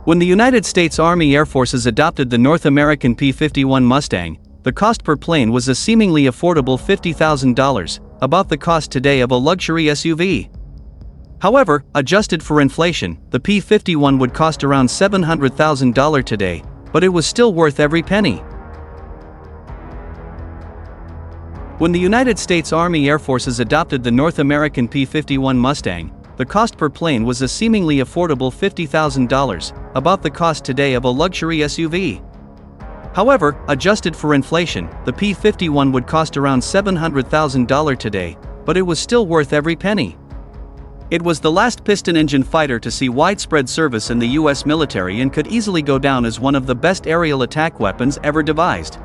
When the United States Army Air Forces adopted the North American P-51 Mustang, the cost per plane was a seemingly affordable $50,000, about the cost today of a luxury SUV. However, adjusted for inflation, the P-51 would cost around $700,000 today, but it was still worth every penny. When the United States Army Air Forces adopted the North American P-51 Mustang, the cost per plane was a seemingly affordable $50,000, about the cost today of a luxury SUV. However, adjusted for inflation, the P-51 would cost around $700,000 today, but it was still worth every penny. It was the last piston-engine fighter to see widespread service in the U.S. military and could easily go down as one of the best aerial attack weapons ever devised.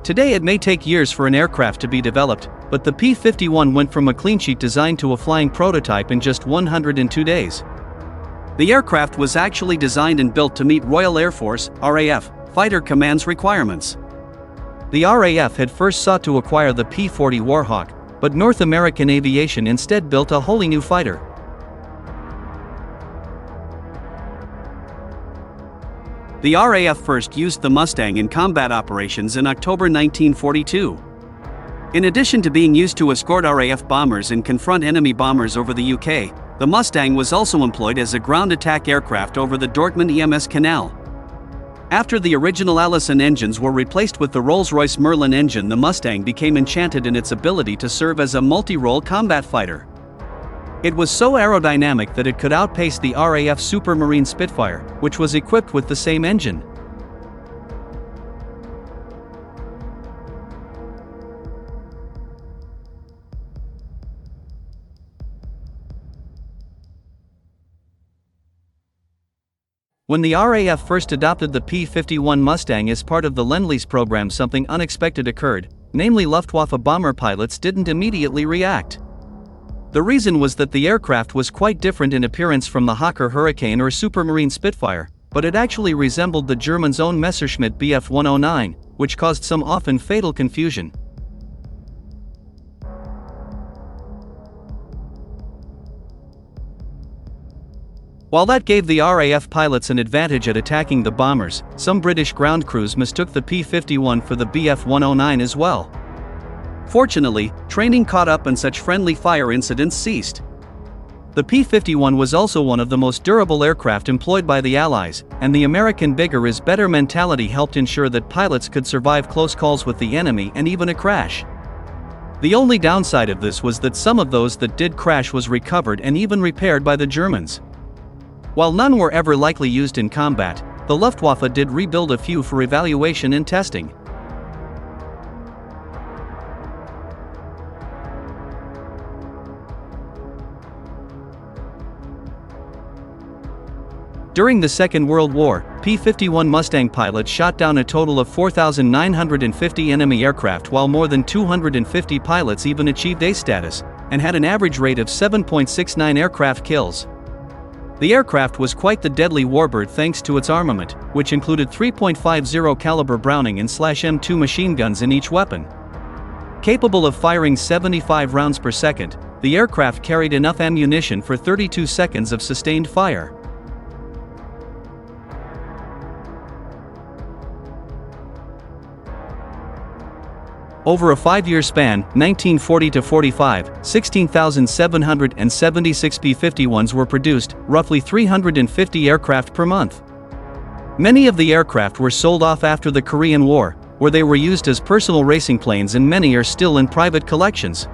Today it may take years for an aircraft to be developed, but the P-51 went from a clean sheet design to a flying prototype in just 102 days. The aircraft was actually designed and built to meet Royal Air Force (RAF) Fighter Command's requirements. The RAF had first sought to acquire the P-40 Warhawk, but North American Aviation instead built a wholly new fighter. The RAF first used the Mustang in combat operations in October 1942. In addition to being used to escort RAF bombers and confront enemy bombers over the UK, the Mustang was also employed as a ground attack aircraft over the Dortmund EMS Canal. After the original Allison engines were replaced with the Rolls-Royce Merlin engine, the Mustang became enchanted in its ability to serve as a multi-role combat fighter. It was so aerodynamic that it could outpace the RAF Supermarine Spitfire, which was equipped with the same engine. When the RAF first adopted the P-51 Mustang as part of the Lend-Lease program, something unexpected occurred, namely Luftwaffe bomber pilots didn't immediately react. The reason was that the aircraft was quite different in appearance from the Hawker Hurricane or Supermarine Spitfire, but it actually resembled the Germans' own Messerschmitt Bf 109, which caused some often fatal confusion. While that gave the RAF pilots an advantage at attacking the bombers, some British ground crews mistook the P-51 for the Bf 109 as well. Fortunately, training caught up and such friendly fire incidents ceased. The P-51 was also one of the most durable aircraft employed by the Allies, and the American bigger is better mentality helped ensure that pilots could survive close calls with the enemy and even a crash. The only downside of this was that some of those that did crash was recovered and even repaired by the Germans. While none were ever likely used in combat, the Luftwaffe did rebuild a few for evaluation and testing. During the Second World War, P-51 Mustang pilots shot down a total of 4,950 enemy aircraft, while more than 250 pilots even achieved A status, and had an average rate of 7.69 aircraft kills. The aircraft was quite the deadly warbird thanks to its armament, which included 3.50 caliber Browning and /M2 machine guns in each weapon. Capable of firing 75 rounds per second, the aircraft carried enough ammunition for 32 seconds of sustained fire. Over a 5-year span, 1940 to 45, 16,776 P-51s were produced, roughly 350 aircraft per month. Many of the aircraft were sold off after the Korean War, where they were used as personal racing planes, and many are still in private collections.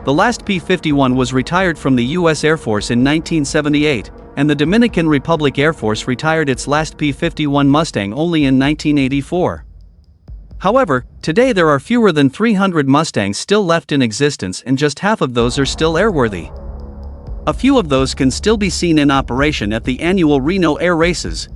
The last P-51 was retired from the U.S. Air Force in 1978, and the Dominican Republic Air Force retired its last P-51 Mustang only in 1984. However, today there are fewer than 300 Mustangs still left in existence, and just half of those are still airworthy. A few of those can still be seen in operation at the annual Reno Air Races.